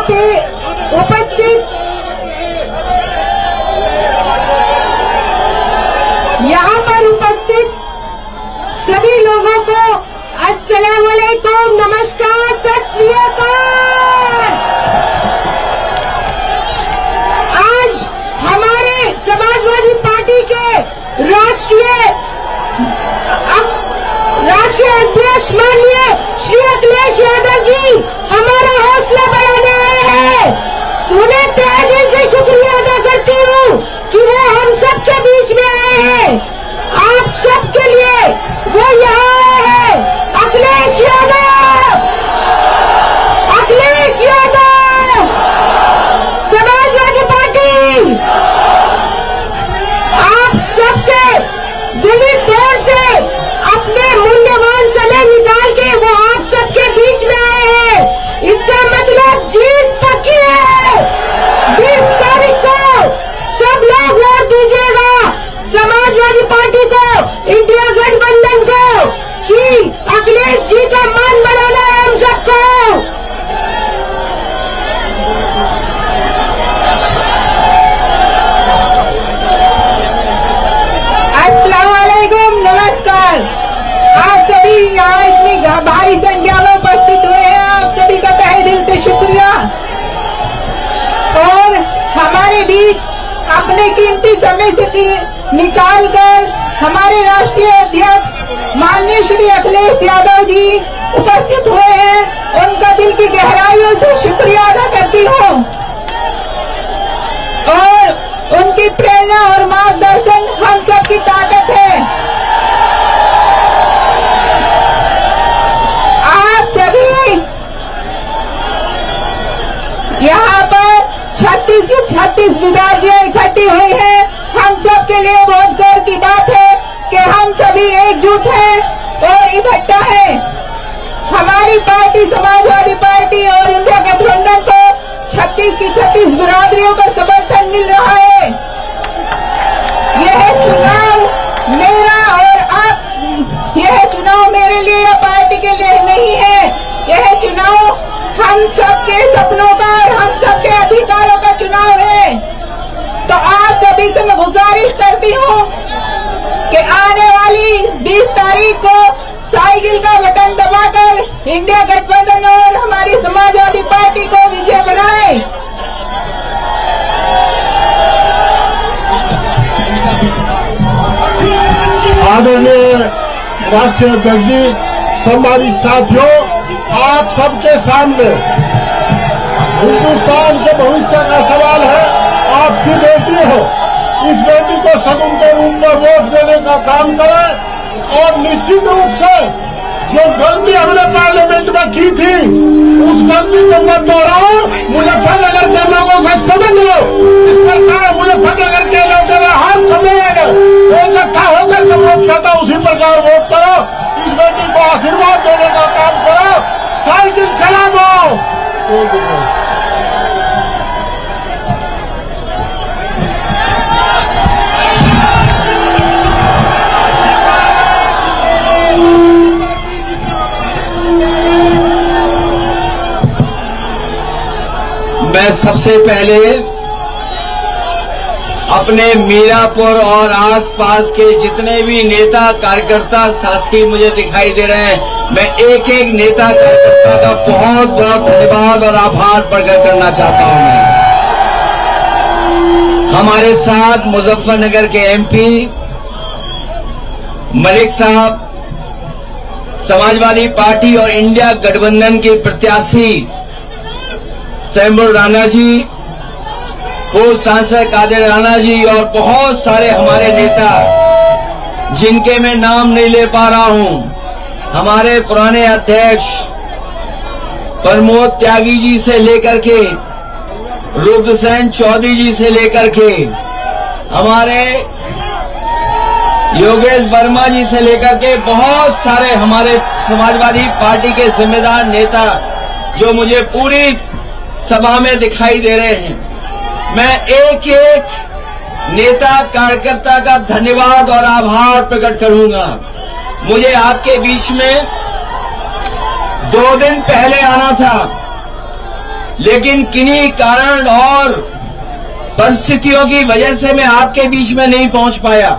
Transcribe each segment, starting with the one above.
पे उपस्थित सभी लोगों को अस्सलाम वालेकुम, नमस्कार, सत श्री अकाल। आज हमारे समाजवादी पार्टी के राष्ट्रीय अध्यक्ष माननीय श्री अखिलेश यादव जी हमारा हौसला बढ़ाने आए हैं। सुने तहे दिल से शुक्रिया अदा करती हूँ कि वो हम सबके बीच में आए हैं। आप सबके लिए वो यहाँ आए हैं। अखिलेश यादव, अखिलेश यादव, समाजवादी पार्टी आप सबसे दिली तौर से अपने मूल्यवान समय निकाल के वो आप सबके बीच में आए हैं। इसका मतलब जीत पक्की है। 20 तारीख को सब लोग वोट दीजिएगा समाजवादी पार्टी को, इंडिया गठबंधन को, कि अखिलेश जी का मान बनाना है हम सबको। अस्सलाम वालेकुम, नमस्कार। आप सभी यहाँ इतनी भारी संख्या में उपस्थित हुए हैं, आप सभी का तहे दिल से शुक्रिया। और हमारे बीच अपने कीमती समय से निकालकर हमारे राष्ट्रीय अध्यक्ष माननीय श्री अखिलेश यादव जी उपस्थित हुए हैं। उनका दिल की गहराइयों से शुक्रिया अदा करती हूँ और उनकी प्रेरणा और मार्गदर्शन हम सबकी ताकत है। आप सभी यहाँ पर 36 की 36 विधायक इकट्ठी हुई है। हम सब के लिए बहुत गर्व की बात है कि हम सभी एकजुट हैं और इकट्ठा हैं। हमारी पार्टी समाजवादी पार्टी और इंडिया गठबंधन को 36 की 36 बिरादरियों का समर्थन मिल रहा है। यह चुनाव मेरा और आप, यह चुनाव मेरे लिए या पार्टी के लिए नहीं है। यह चुनाव हम सबके सपनों का और हम सबके अधिकारों का चुनाव है। तो आप सभी से मैं गुजारिश करती हूँ कि आने वाली 20 तारीख को साइकिल का बटन दबाकर इंडिया गठबंधन और हमारी समाजवादी पार्टी को विजय बनाएं। आदरणीय राष्ट्रीय अध्यक्ष जी, सम्मानित साथियों, आप सबके सामने हिंदुस्तान के भविष्य का सवाल है। आपकी बेटी हो, इस बेटी को शगुन के रूप में वोट देने का काम करें और निश्चित रूप से जो गलती हमने पार्लियामेंट में की थी उस गलती को मत दोहराओ। मुजफ्फरनगर के लोगों से समझ लो, इस प्रकार मुजफ्फरनगर के लोगों ने हाथ खड़े इकट्ठा होकर के वोट करता, उसी प्रकार वोट करो। इस बेटी को आशीर्वाद देने का काम करो, साइकिल चला दो। मैं सबसे पहले अपने मीरापुर और आसपास के जितने भी नेता कार्यकर्ता साथी मुझे दिखाई दे रहे हैं, मैं एक एक नेता कार्यकर्ता का बहुत बहुत धन्यवाद और आभार प्रकट करना चाहता हूं। मैं हमारे साथ मुजफ्फरनगर के एमपी मलिक साहब, समाजवादी पार्टी और इंडिया गठबंधन के प्रत्याशी सैमुल राणा जी, पूर्व सांसद कादिर राणा जी और बहुत सारे हमारे नेता जिनके मैं नाम नहीं ले पा रहा हूं। हमारे पुराने अध्यक्ष प्रमोद त्यागी जी से लेकर के रुद्रसेन चौधरी जी से लेकर के हमारे योगेश वर्मा जी से लेकर के बहुत सारे हमारे समाजवादी पार्टी के जिम्मेदार नेता जो मुझे पूरी सभा में दिखाई दे रहे हैं। मैं एक एक नेता कार्यकर्ता का धन्यवाद और आभार प्रकट करूंगा। मुझे आपके बीच में 2 दिन पहले आना था, लेकिन किन्हीं कारण और परिस्थितियों की वजह से मैं आपके बीच में नहीं पहुंच पाया।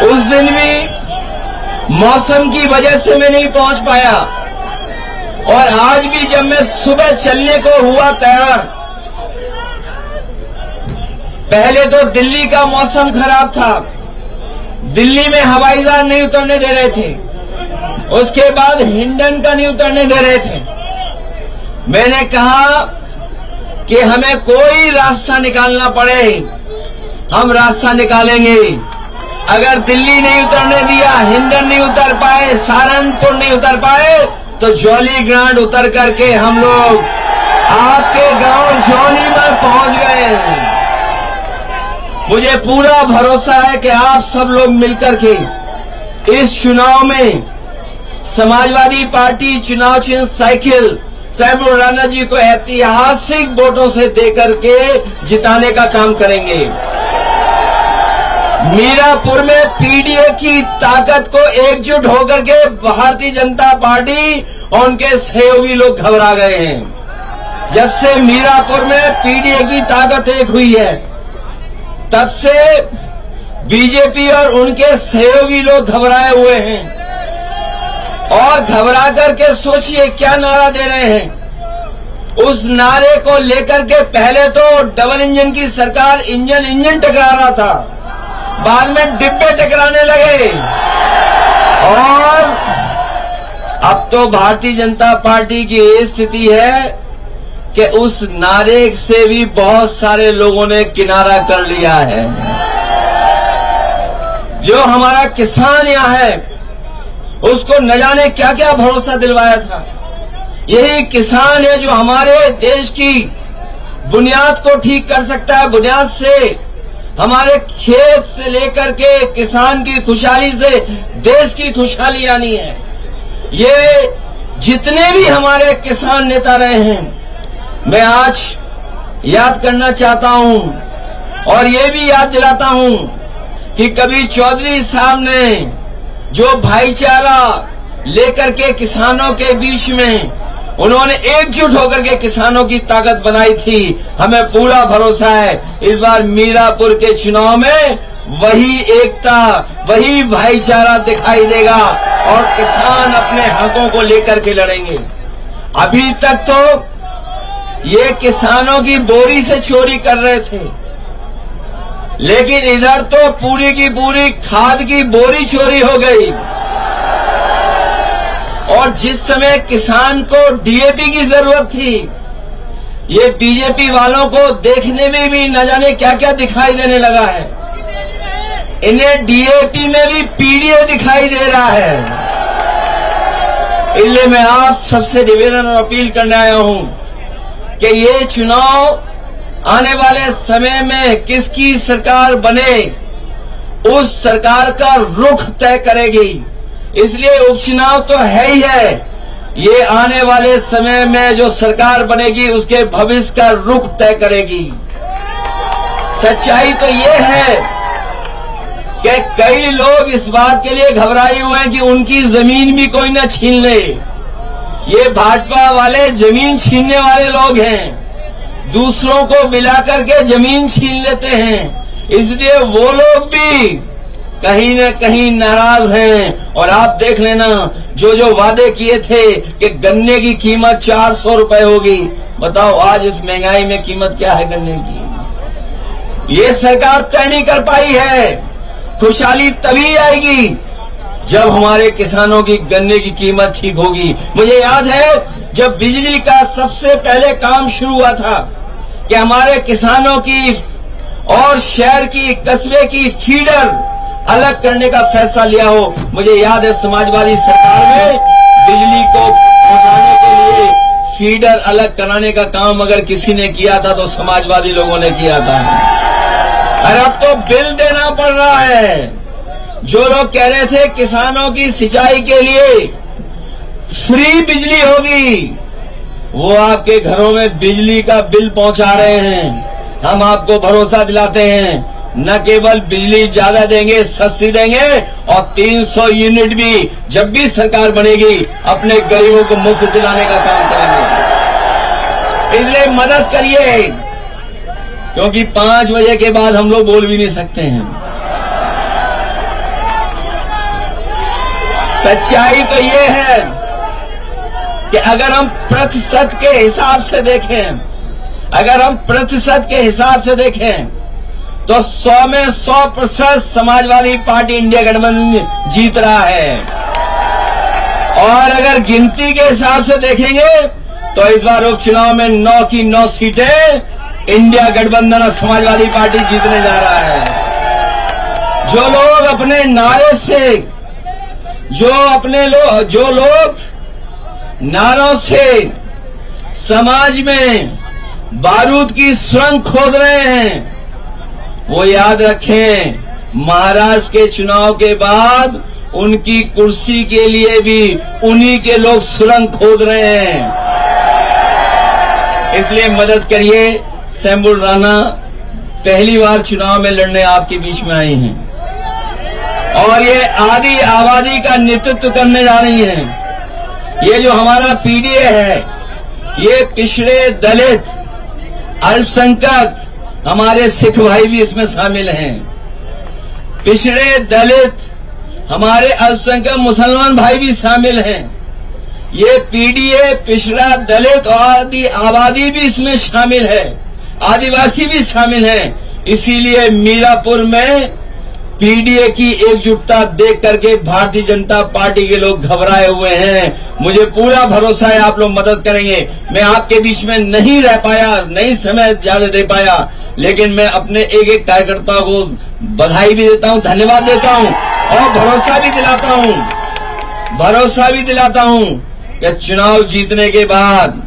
उस दिन भी मौसम की वजह से मैं नहीं पहुंच पाया, और आज भी जब मैं सुबह चलने को हुआ तैयार, पहले तो दिल्ली का मौसम खराब था, दिल्ली में हवाई जहाज नहीं उतरने दे रहे थे, उसके बाद हिंडन का नहीं उतरने दे रहे थे। मैंने कहा कि हमें कोई रास्ता निकालना पड़े, हम रास्ता निकालेंगे। अगर दिल्ली नहीं उतरने दिया, हिंडन नहीं उतर पाए, सहारनपुर नहीं उतर पाए, तो जौली ग्रांड उतर करके हम लोग आपके गांव जौली में पहुंच गए। मुझे पूरा भरोसा है कि आप सब लोग मिलकर के इस चुनाव में समाजवादी पार्टी चुनाव चिन्ह साइकिल साहेब राणा जी को ऐतिहासिक वोटों से देकर के जिताने का काम करेंगे। मीरापुर में पीडीए की ताकत को एकजुट होकर के भारतीय जनता पार्टी और उनके सहयोगी लोग घबरा गए हैं। जब से मीरापुर में पीडीए की ताकत एक हुई है, तब से बीजेपी और उनके सहयोगी लोग घबराए हुए हैं। और घबरा करके सोचिए क्या नारा दे रहे हैं। उस नारे को लेकर के पहले तो डबल इंजन की सरकार इंजन टकरा रहा था, बाद में डिब्बे टकराने लगे, और अब तो भारतीय जनता पार्टी की ये स्थिति है कि उस नारे से भी बहुत सारे लोगों ने किनारा कर लिया है। जो हमारा किसान यहां है, उसको न जाने क्या क्या भरोसा दिलवाया था। यही किसान है जो हमारे देश की बुनियाद को ठीक कर सकता है। बुनियाद से हमारे खेत से लेकर के किसान की खुशहाली से देश की खुशहाली आनी है। ये जितने भी हमारे किसान नेता रहे हैं, मैं आज याद करना चाहता हूं और ये भी याद दिलाता हूं कि कभी चौधरी साहब ने जो भाईचारा लेकर के किसानों के बीच में उन्होंने एकजुट होकर के किसानों की ताकत बनाई थी, हमें पूरा भरोसा है इस बार मीरापुर के चुनाव में वही एकता, वही भाईचारा दिखाई देगा और किसान अपने हकों को लेकर के लड़ेंगे। अभी तक तो ये किसानों की बोरी से चोरी कर रहे थे, लेकिन इधर तो पूरी की पूरी खाद की बोरी चोरी हो गई। और जिस समय किसान को डीएपी की जरूरत थी, ये बीजेपी वालों को देखने में भी न जाने क्या क्या दिखाई देने लगा है। इन्हें डीएपी में भी पीडीए दिखाई दे रहा है। इसलिए मैं आप सबसे निवेदन और अपील करने आया हूं कि ये चुनाव आने वाले समय में किसकी सरकार बने, उस सरकार का रुख तय करेगी। इसलिए उपचुनाव तो है ही है, ये आने वाले समय में जो सरकार बनेगी उसके भविष्य का रुख तय करेगी। सच्चाई तो ये है कि कई लोग इस बात के लिए घबराए हुए हैं कि उनकी जमीन भी कोई न छीन ले। ये भाजपा वाले जमीन छीनने वाले लोग हैं, दूसरों को मिलाकर के जमीन छीन लेते हैं। इसलिए वो लोग भी कहीं न कहीं नाराज हैं। और आप देख लेना, जो जो वादे किए थे कि गन्ने की कीमत 400 रुपए होगी, बताओ आज इस महंगाई में कीमत क्या है गन्ने की। ये सरकार तय नहीं कर पाई है। खुशहाली तभी आएगी जब हमारे किसानों की गन्ने की कीमत ठीक होगी। मुझे याद है जब बिजली का सबसे पहले काम शुरू हुआ था कि हमारे किसानों की और शहर की, कस्बे की फीडर अलग करने का फैसला लिया हो। मुझे याद है समाजवादी सरकार में बिजली को पहुंचाने के लिए फीडर अलग कराने का काम अगर किसी ने किया था तो समाजवादी लोगों ने किया था। और अब तो बिल देना पड़ रहा है। जो लोग कह रहे थे किसानों की सिंचाई के लिए फ्री बिजली होगी, वो आपके घरों में बिजली का बिल पहुंचा रहे हैं। हम आपको भरोसा दिलाते हैं न केवल बिजली ज्यादा देंगे, सस्ती देंगे, और 300 यूनिट भी जब भी सरकार बनेगी अपने गरीबों को मुफ्त दिलाने का काम करेंगे। इसलिए मदद करिए, क्योंकि 5 बजे के बाद हम लोग बोल भी नहीं सकते हैं। सच्चाई तो ये है कि अगर हम प्रतिशत के हिसाब से देखें, तो 100 में 100% समाजवादी पार्टी इंडिया गठबंधन जीत रहा है। और अगर गिनती के हिसाब से देखेंगे तो इस बार उपचुनाव में 9 की 9 सीटें इंडिया गठबंधन और समाजवादी पार्टी जीतने जा रहा है। जो लोग अपने नारे से, जो लोग नारों से समाज में बारूद की सुरंग खोद रहे हैं, वो याद रखें, महाराष्ट्र के चुनाव के बाद उनकी कुर्सी के लिए भी उन्हीं के लोग सुरंग खोद रहे हैं। इसलिए मदद करिए। शंभू राणा पहली बार चुनाव में लड़ने आपके बीच में आई हैं और ये आदि आबादी का नेतृत्व करने जा रही हैं। ये जो हमारा पीडीए है, ये पिछड़े, दलित, अल्पसंख्यक, हमारे सिख भाई भी इसमें शामिल हैं। पिछड़े, दलित, हमारे अल्पसंख्यक मुसलमान भाई भी शामिल हैं। ये पीडीए, पिछड़ा, दलित और आदि आबादी भी इसमें शामिल है, आदिवासी भी शामिल हैं। इसीलिए मीरापुर में पीडीए की एकजुटता देख करके भारतीय जनता पार्टी के लोग घबराए हुए हैं। मुझे पूरा भरोसा है आप लोग मदद करेंगे। मैं आपके बीच में नहीं रह पाया, नहीं समय ज्यादा दे पाया, लेकिन मैं अपने एक एक कार्यकर्ता को बधाई भी देता हूं, धन्यवाद देता हूं और भरोसा भी दिलाता हूं कि चुनाव जीतने के बाद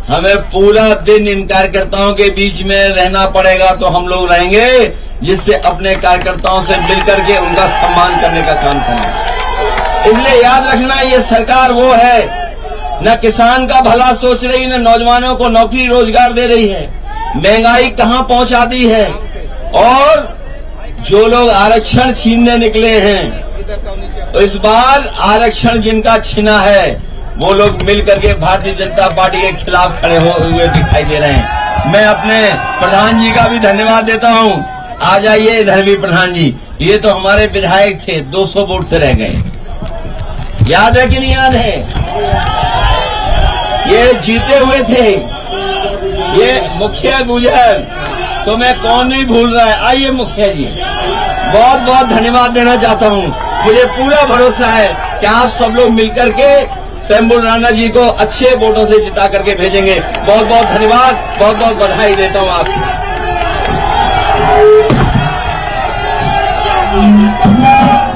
हमें पूरा दिन इन कार्यकर्ताओं के बीच में रहना पड़ेगा, तो हम लोग रहेंगे, जिससे अपने कार्यकर्ताओं से मिलकर के उनका सम्मान करने का काम करें। इसलिए याद रखना, ये सरकार वो है न किसान का भला सोच रही, न नौजवानों को नौकरी रोजगार दे रही है। महंगाई कहां पहुंचा दी है। और जो लोग आरक्षण छीनने निकले हैं, तो इस बार आरक्षण जिनका छीना है वो लोग मिलकर के भारतीय जनता पार्टी के खिलाफ खड़े हुए दिखाई दे रहे हैं। मैं अपने प्रधान जी का भी धन्यवाद देता हूं। आ जाइए इधर भी प्रधान जी, ये तो हमारे विधायक थे, 200 वोट से रह गए, याद है कि नहीं याद है? ये जीते हुए थे, ये मुखिया गुजर, तो मैं कौन नहीं भूल रहा है। आइए मुखिया जी, बहुत बहुत धन्यवाद देना चाहता हूं। मुझे पूरा भरोसा है कि आप सब लोग मिलकर के शंभू राणा जी को अच्छे वोटों से जिता करके भेजेंगे। बहुत बहुत धन्यवाद, बहुत बहुत बधाई देता हूं आपको।